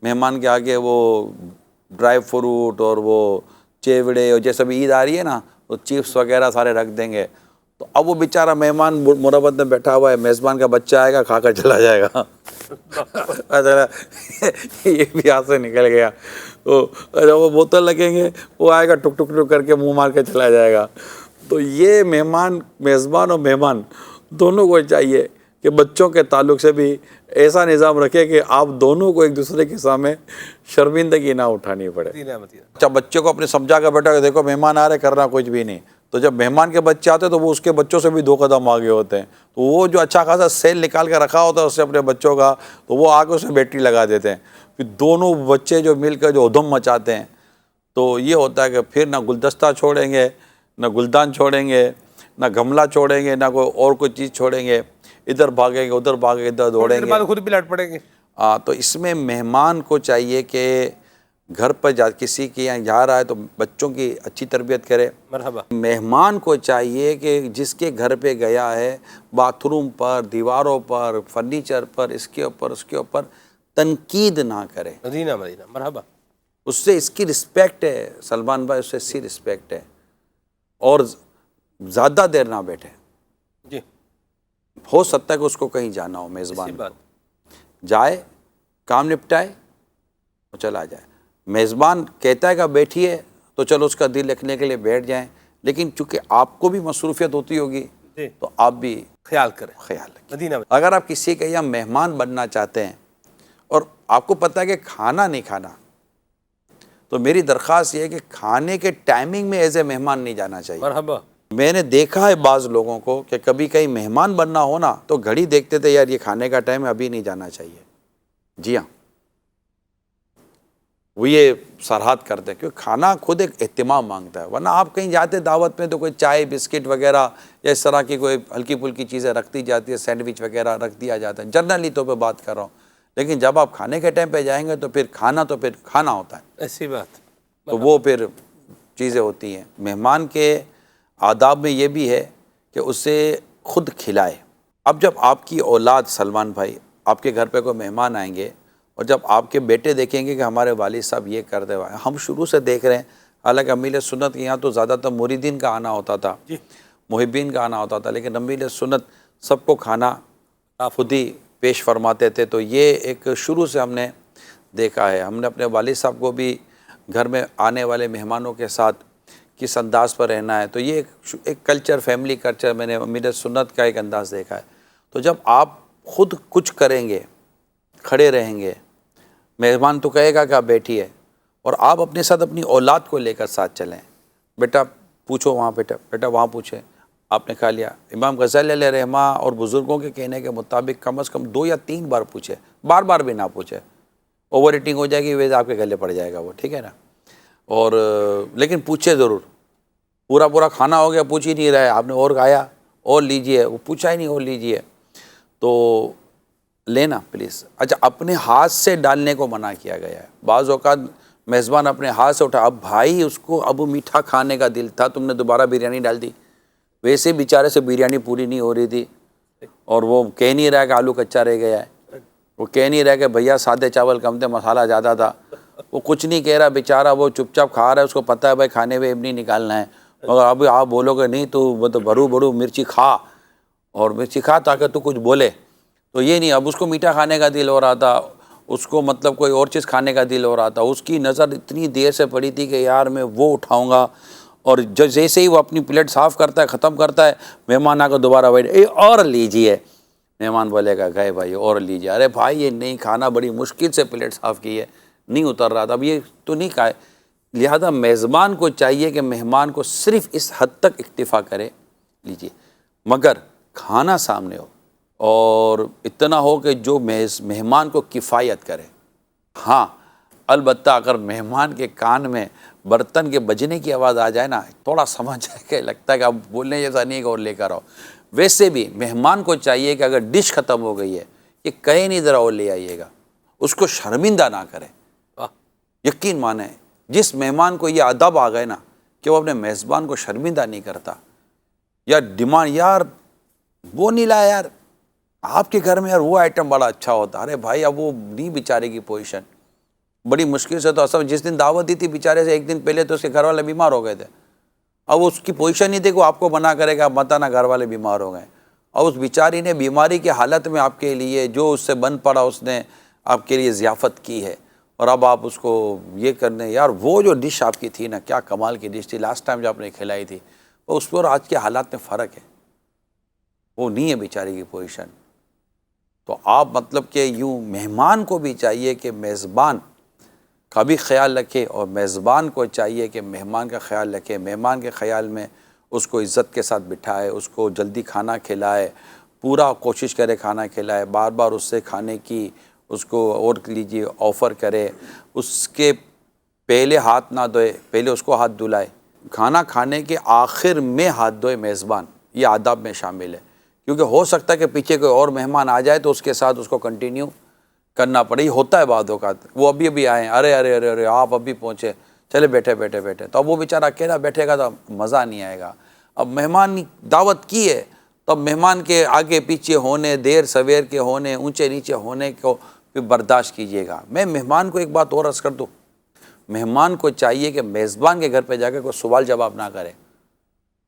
مہمان کے آگے وہ ڈرائی فروٹ اور وہ چیوڑے، اور جیسے بھی عید آ رہی ہے نا، وہ چپس وغیرہ سارے رکھ دیں گے. تو اب وہ بیچارہ مہمان مربت میں بیٹھا ہوا ہے، میزبان کا بچہ آئے گا کھا کر چلا جائے گا. یہ بھی ہاتھ سے نکل گیا. وہ بوتل لگیں گے، وہ آئے گا ٹک ٹک ٹک کر کے منہ مار کے چلا جائے گا. تو یہ میزبان اور مہمان دونوں کو چاہیے کہ بچوں کے تعلق سے بھی ایسا نظام رکھے کہ آپ دونوں کو ایک دوسرے کے سامنے شرمندگی نہ اٹھانی پڑے. اچھا، بچے کو اپنے سمجھا کر بیٹھا کہ دیکھو مہمان آ رہے، کرنا کچھ بھی نہیں. تو جب مہمان کے بچے آتے ہیں تو وہ اس کے بچوں سے بھی 2 قدم آگے ہوتے ہیں. تو وہ جو اچھا خاصا سیل نکال کے رکھا ہوتا ہے اس سے اپنے بچوں کا، تو وہ آگے اسے بیٹری لگا دیتے ہیں. پھر دونوں بچے جو مل کر جو ادھم مچاتے ہیں، تو یہ ہوتا ہے کہ پھر نہ گلدستہ چھوڑیں گے، نہ گلدان چھوڑیں گے، نہ گملہ چھوڑیں گے، نہ کوئی اور کوئی چیز چھوڑیں گے. ادھر بھاگیں گے، ادھر بھاگیں گے، ادھر دوڑیں گے، خود بھی لٹ پڑیں گے. تو اس میں مہمان کو چاہیے کہ گھر پر کسی کے یہاں جا رہا ہے تو بچوں کی اچھی تربیت کرے. مرحبا. مہمان کو چاہیے کہ جس کے گھر پہ گیا ہے، باتھ روم پر، دیواروں پر، فرنیچر پر، اس کے اوپر تنقید نہ کرے. مدینہ. مرحبا. اس سے اس کی رسپیکٹ ہے سلمان بھائی، اس سے اس کی رسپیکٹ ہے. اور زیادہ دیر نہ بیٹھے. جی. ہو سکتا ہے کہ اس کو کہیں جانا ہو، میزبان کو جائے، کام نپٹائے اور چلا جائے. میزبان کہتا ہے کہ بیٹھیے تو چلو اس کا دل لکھنے کے لیے بیٹھ جائیں، لیکن چونکہ آپ کو بھی مصروفیت ہوتی ہوگی تو آپ بھی خیال کریں. خیال رکھیں. مدینہ. اگر آپ کسی کے یہاں مہمان بننا چاہتے ہیں اور آپ کو پتہ ہے کہ کھانا نہیں کھانا، تو میری درخواست یہ ہے کہ کھانے کے ٹائمنگ میں ایز اے مہمان نہیں جانا چاہیے. مرحبا. میں نے دیکھا ہے بعض لوگوں کو کہ کبھی کہیں مہمان بننا ہو نا تو گھڑی دیکھتے تھے، یار یہ کھانے کا ٹائم ہے، ابھی نہیں جانا چاہیے. جی ہاں، وہ یہ سرحد کرتے ہیں، کیونکہ کھانا خود ایک اہتمام مانگتا ہے. ورنہ آپ کہیں جاتے دعوت میں تو کوئی چائے بسکٹ وغیرہ یا اس طرح کی کوئی ہلکی پھلکی چیزیں رکھ دی جاتی ہے، سینڈوچ وغیرہ رکھ دیا جاتا ہے، جنرلی طور پہ بات کر رہا ہوں. لیکن جب آپ کھانے کے ٹائم پہ جائیں گے تو پھر کھانا ہوتا ہے. ایسی بات. تو وہ پھر چیزیں ہوتی ہیں. مہمان کے آداب میں یہ بھی ہے کہ اسے خود کھلائے. اب جب آپ کی اولاد سلمان بھائی، آپ کے گھر پہ کوئی مہمان آئیں گے اور جب آپ کے بیٹے دیکھیں گے کہ ہمارے والد صاحب یہ کرتے ہوئے، ہم شروع سے دیکھ رہے ہیں، حالانکہ امیل سنت کے یہاں تو زیادہ تر مریدین کا آنا ہوتا تھا، محبین کا آنا ہوتا تھا، لیکن امیل سنت سب کو کھانا خود ہی پیش فرماتے تھے. تو یہ ایک شروع سے ہم نے دیکھا ہے. ہم نے اپنے والد صاحب کو بھی گھر میں آنے والے مہمانوں کے ساتھ کس انداز پر رہنا ہے، تو یہ ایک کلچر، فیملی کلچر میں نے امیل سنت کا ایک انداز دیکھا ہے. تو جب آپ خود کچھ کریں گے، کھڑے رہیں گے، مہمان تو کہے گا کہ آپ بیٹھیے، اور آپ اپنے ساتھ اپنی اولاد کو لے کر ساتھ چلیں. بیٹا پوچھو وہاں، بیٹا وہاں پوچھے، آپ نے کھا لیا. امام غزالی علیہ رحمہ اور بزرگوں کے کہنے کے مطابق کم از کم 2 یا 3 بار پوچھے، بار بار بھی نہ پوچھے. اوور ایٹنگ ہو جائے گی، ویسے آپ کے گلے پڑ جائے گا وہ، ٹھیک ہے نا. اور لیکن پوچھے ضرور. پورا کھانا ہو گیا، پوچھ ہی نہیں رہے، آپ نے اور کھایا، اور لیجئے، وہ پوچھا ہی نہیں، اور لیجئے، تو لینا پلیز. اچھا، اپنے ہاتھ سے ڈالنے کو منع کیا گیا ہے. بعض اوقات میزبان اپنے ہاتھ سے اٹھا، اب بھائی اس کو اب میٹھا کھانے کا دل تھا، تم نے دوبارہ بریانی ڈال دی. ویسے بیچارے سے بریانی پوری نہیں ہو رہی تھی، اور وہ کہہ نہیں رہا کہ آلو کچا رہ گیا ہے، وہ کہہ نہیں رہا کہ بھیا سادے چاول کم تھے، مسالہ زیادہ تھا. وہ کچھ نہیں کہہ رہا بیچارہ، وہ چپ چاپ کھا رہا ہے. اس کو پتہ ہے بھائی کھانے میں نہیں نکالنا ہے، مگر اب آپ بولو گے نہیں تو بڑو مرچی کھا، اور مرچی کھا تاکہ تو کچھ بولے. تو یہ نہیں، اب اس کو میٹھا کھانے کا دل ہو رہا تھا، اس کو مطلب کوئی اور چیز کھانے کا دل ہو رہا تھا. اس کی نظر اتنی دیر سے پڑی تھی کہ یار میں وہ اٹھاؤں گا، اور جیسے ہی وہ اپنی پلیٹ صاف کرتا ہے، ختم کرتا ہے، مہمان آ کر دوبارہ بیٹھے، اور لیجیے. مہمان بولے گا گئے بھائی اور لیجیے. ارے بھائی یہ نہیں کھانا، بڑی مشکل سے پلیٹ صاف کی ہے، نہیں اتر رہا تھا، اب یہ تو نہیں کھائے. لہذا میزبان کو چاہیے کہ مہمان کو صرف اس حد تک اکتفا کرے، لیجیے، مگر کھانا سامنے ہو اور اتنا ہو کہ جو مہمان کو کفایت کرے. ہاں البتہ اگر مہمان کے کان میں برتن کے بجنے کی آواز آ جائے نا، تھوڑا سمجھ جائے کہ لگتا ہے کہ اب بولنے جیسا نہیں کہ اور لے کر آؤ. ویسے بھی مہمان کو چاہیے کہ اگر ڈش ختم ہو گئی ہے کہ کہیں نہیں ذرا اور لے آئیے گا، اس کو شرمندہ نہ کریں. یقین مانیں جس مہمان کو یہ ادب آ گئے نا کہ وہ اپنے میزبان کو شرمندہ نہیں کرتا، یا ڈیمانڈ، یار وہ نہیں لایا، یار آپ کے گھر میں یار وہ آئٹم بڑا اچھا ہوتا، ارے بھائی اب وہ نہیں بیچارے کی پوزیشن، بڑی مشکل سے تو اصل جس دن دعوت دی تھی بیچارے سے ایک دن پہلے تو اس کے گھر والے بیمار ہو گئے تھے. اب اس کی پوزیشن نہیں تھی کہ وہ آپ کو منع کرے گا آپ مت آنا, گھر والے بیمار ہو گئے. اور اس بیچاری نے بیماری کی حالت میں آپ کے لیے جو اس سے بن پڑا اس نے آپ کے لیے ضیافت کی ہے, اور اب آپ اس کو یہ کرنے. یار وہ جو ڈش آپ کی تھی نا, کیا کمال کی ڈش تھی لاسٹ ٹائم جو آپ نے کھلائی تھی, وہ اس پر آج کے حالات میں فرق ہے. وہ نہیں ہے بیچاری کی پوزیشن. تو آپ مطلب کہ یوں مہمان کو بھی چاہیے کہ میزبان کا بھی خیال رکھے, اور میزبان کو چاہیے کہ مہمان کا خیال رکھے. مہمان کے خیال میں اس کو عزت کے ساتھ بٹھائے, اس کو جلدی کھانا کھلائے, پورا کوشش کرے کھانا کھلائے, بار بار اس سے کھانے کی اس کو اور لیجیے آفر کرے. اس کے پہلے ہاتھ نہ دھوئے, پہلے اس کو ہاتھ دھلائے. کھانا کھانے کے آخر میں ہاتھ دھوئے میزبان, یہ آداب میں شامل ہے. کیونکہ ہو سکتا ہے کہ پیچھے کوئی اور مہمان آ جائے تو اس کے ساتھ اس کو کنٹینیو کرنا پڑے. یہ ہوتا ہے بعض اوقات, وہ ابھی آئے ہیں, ارے ارے ارے ارے آپ ابھی پہنچے, چلے بیٹھے بیٹھے بیٹھے. تو اب وہ بیچارہ اکیلا بیٹھے گا تو مزہ نہیں آئے گا. اب مہمان دعوت کی ہے تو اب مہمان کے آگے پیچھے ہونے, دیر سویر کے ہونے, اونچے نیچے ہونے کو بھی برداشت کیجیے گا. میں مہمان کو ایک بات اور عرض کر دوں, مہمان کو چاہیے کہ میزبان کے گھر پہ جا کے کوئی سوال جواب نہ کرے,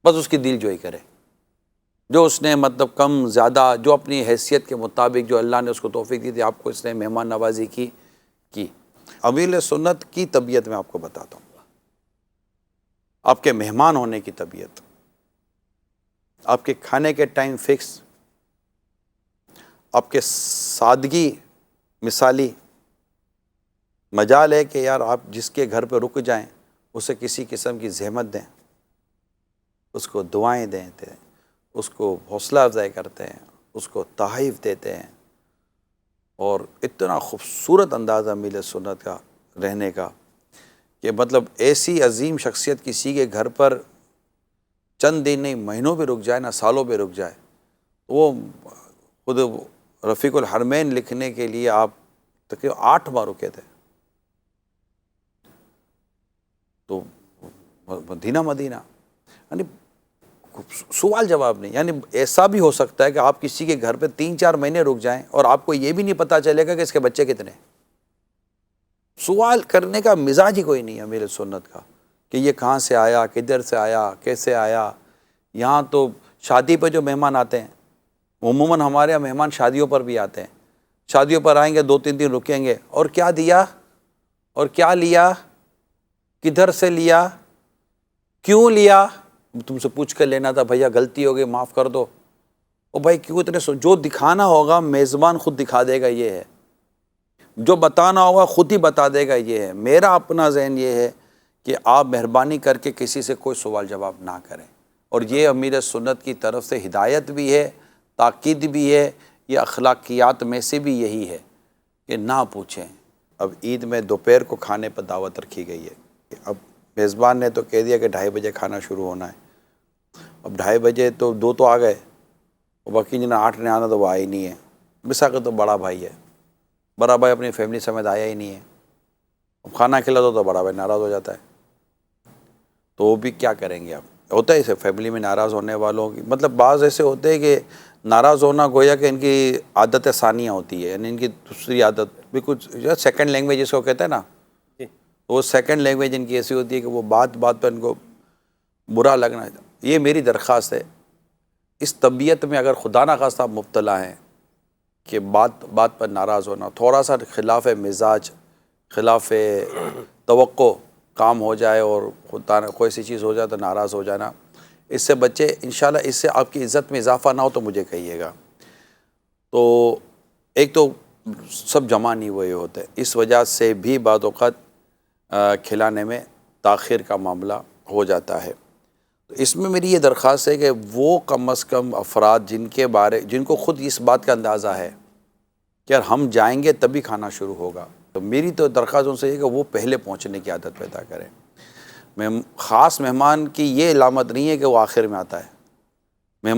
بس اس کی دل جوئی کرے. جو اس نے مطلب کم زیادہ جو اپنی حیثیت کے مطابق جو اللہ نے اس کو توفیق دی تھی, آپ کو اس نے مہمان نوازی کی. امیل سنت کی طبیعت میں آپ کو بتاتا ہوں, آپ کے مہمان ہونے کی طبیعت, آپ کے کھانے کے ٹائم فکس, آپ کے سادگی مثالی. مجال ہے کہ یار آپ جس کے گھر پہ رک جائیں اسے کسی قسم کی زحمت دیں, اس کو دعائیں دیتے ہیں, اس کو حوصلہ افزائی کرتے ہیں, اس کو تحائف دیتے ہیں. اور اتنا خوبصورت انداز امیل سنت کا رہنے کا کہ مطلب ایسی عظیم شخصیت کسی کے گھر پر چند دن نہیں مہینوں پہ رک جائے, نہ سالوں پہ رک جائے. وہ خود رفیق الحرمین لکھنے کے لیے آپ تقریباً 8 بار رکے تھے. تو مدینہ یعنی سوال جواب نہیں. یعنی ایسا بھی ہو سکتا ہے کہ آپ کسی کے گھر پہ 3-4 مہینے رک جائیں اور آپ کو یہ بھی نہیں پتہ چلے گا کہ اس کے بچے کتنے. سوال کرنے کا مزاج ہی کوئی نہیں ہے میرے سنت کا کہ یہ کہاں سے آیا, کدھر سے آیا, کیسے آیا. یہاں تو شادی پہ جو مہمان آتے ہیں, عموماً ہمارے یہاں مہمان شادیوں پر بھی آتے ہیں. شادیوں پر آئیں گے 2-3 دن رکیں گے, اور کیا دیا اور کیا لیا, کدھر سے لیا, کیوں لیا, تم سے پوچھ کر لینا تھا, بھیا غلطی ہو گئی معاف کر دو. او بھائی کیوں اتنے جو دکھانا ہوگا میزبان خود دکھا دے گا, یہ ہے. جو بتانا ہوگا خود ہی بتا دے گا, یہ ہے. میرا اپنا ذہن یہ ہے کہ آپ مہربانی کر کے کسی سے کوئی سوال جواب نہ کریں. اور یہ امیر سنت کی طرف سے ہدایت بھی ہے, تاکید بھی ہے, یہ اخلاقیات میں سے بھی یہی ہے کہ نہ پوچھیں. اب عید میں دوپہر کو کھانے پر دعوت رکھی گئی ہے. اب میزبان نے تو کہہ دیا کہ 2:30 بجے کھانا شروع ہونا ہے. اب 2:30 بجے تو 2 تو آ گئے, باقی جنہیں 8 نے آنا تو وہ آئے ہی نہیں ہے. مساق تو بڑا بھائی ہے, بڑا بھائی اپنی فیملی سمیت آیا ہی نہیں ہے. اب کھانا کھلا دو تو بڑا بھائی ناراض ہو جاتا ہے. تو وہ بھی کیا کریں گے. اب ہوتا ہے اسے فیملی میں ناراض ہونے والوں کی مطلب بعض ایسے ہوتے ہیں کہ ناراض ہونا گویا کہ ان کی عادت ثانیہ ہوتی ہے, یعنی ان کی دوسری عادت بھی کچھ سیکنڈ لینگویج جس کو کہتے ہیں نا, وہ سیکنڈ لینگویج ان کی ایسی ہوتی ہے کہ وہ بات بات پر ان کو برا لگنا. یہ میری درخواست ہے, اس طبیعت میں اگر خدا نخواستہ آپ مبتلا ہیں کہ بات بات پر ناراض ہونا, تھوڑا سا خلاف مزاج, خلاف توقع کام ہو جائے اور خدا کوئی سی چیز ہو جائے تو ناراض ہو جانا, اس سے بچے. انشاءاللہ اس سے آپ کی عزت میں اضافہ نہ ہو تو مجھے کہیے گا. تو ایک تو سب جمع نہیں ہوئے ہوتے, اس وجہ سے بھی بعض اوقات کھلانے میں تاخیر کا معاملہ ہو جاتا ہے. تو اس میں میری یہ درخواست ہے کہ وہ کم از کم افراد جن کو خود اس بات کا اندازہ ہے کہ یار ہم جائیں گے تبھی کھانا شروع ہوگا, تو میری تو درخواست ان سے یہ کہ وہ پہلے پہنچنے کی عادت پیدا کریں. خاص مہمان کی یہ علامت نہیں ہے کہ وہ آخر میں آتا ہے.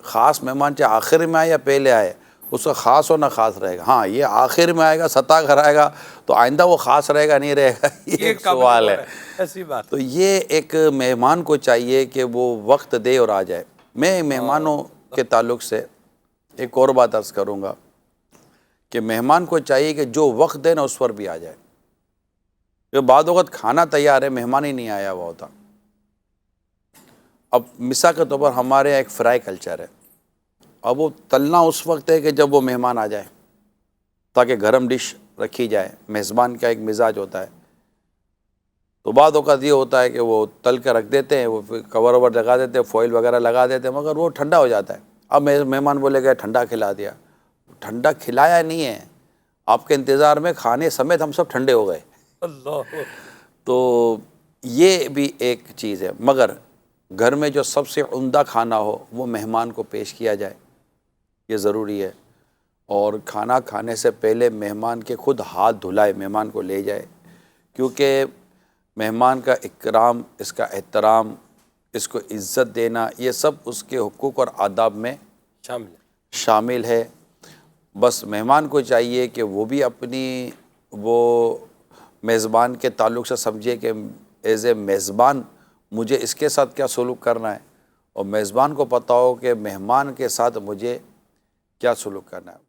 خاص مہمان چاہے آخر میں آئے یا پہلے آئے, اس کا خاص ہونا خاص رہے گا. ہاں یہ آخر میں آئے گا, ستا کر آئے گا, تو آئندہ وہ خاص رہے گا نہیں رہے گا, یہ ایک سوال ہے. ایسی بات. تو یہ ایک مہمان کو چاہیے کہ وہ وقت دے اور آ جائے. میں مہمانوں کے تعلق سے ایک اور بات عرض کروں گا کہ مہمان کو چاہیے کہ جو وقت دے نا اس پر بھی آ جائے. جو بعض اوقات کھانا تیار ہے، مہمان ہی نہیں آیا ہوا ہوتا. اب مثال کے طور پر ہمارے یہاں ایک فرائی کلچر ہے. اب وہ تلنا اس وقت ہے کہ جب وہ مہمان آ جائے، تاکہ گرم ڈش رکھی جائے. میزبان کا ایک مزاج ہوتا ہے. تو بعض اوقات یہ ہوتا ہے کہ وہ تل کے رکھ دیتے ہیں، وہ کور وور لگا دیتے ہیں، فوائل وغیرہ لگا دیتے ہیں، مگر وہ ٹھنڈا ہو جاتا ہے. اب مہمان بولے گئے ٹھنڈا کھلا دیا. ٹھنڈا کھلایا نہیں ہے، آپ کے انتظار میں کھانے سمیت ہم سب ٹھنڈے ہو گئے. اللہ. تو یہ بھی ایک چیز ہے. مگر گھر میں جو سب سے عمدہ کھانا ہو وہ مہمان کو پیش کیا جائے، یہ ضروری ہے. اور کھانا کھانے سے پہلے مہمان کے خود ہاتھ دھلائے، مہمان کو لے جائے. کیونکہ مہمان کا اکرام، اس کا احترام، اس کو عزت دینا، یہ سب اس کے حقوق اور آداب میں شامل ہے. شامل ہے. بس مہمان کو چاہیے کہ وہ بھی اپنی وہ میزبان کے تعلق سے سمجھے کہ ایز اے میزبان مجھے اس کے ساتھ کیا سلوک کرنا ہے، اور میزبان کو پتہ ہو کہ مہمان کے ساتھ مجھے کیا سلوک کرنا ہے.